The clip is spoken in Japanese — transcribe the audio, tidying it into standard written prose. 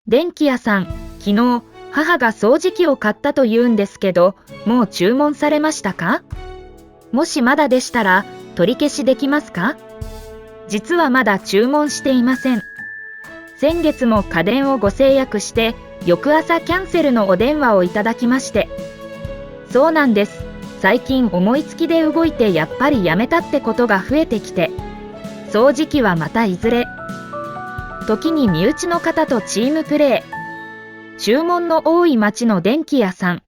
電気屋さん、昨日、母が掃除機を買ったと言うんですけど、もう注文されましたか？もしまだでしたら、取り消しできますか？実はまだ注文していません。先月も家電をご制約して、翌朝キャンセルのお電話をいただきまして。そうなんです。最近思いつきで動いてやっぱりやめたってことが増えてきて、掃除機はまたいずれ。時に身内の方とチームプレー。注文の多い町の電気屋さん。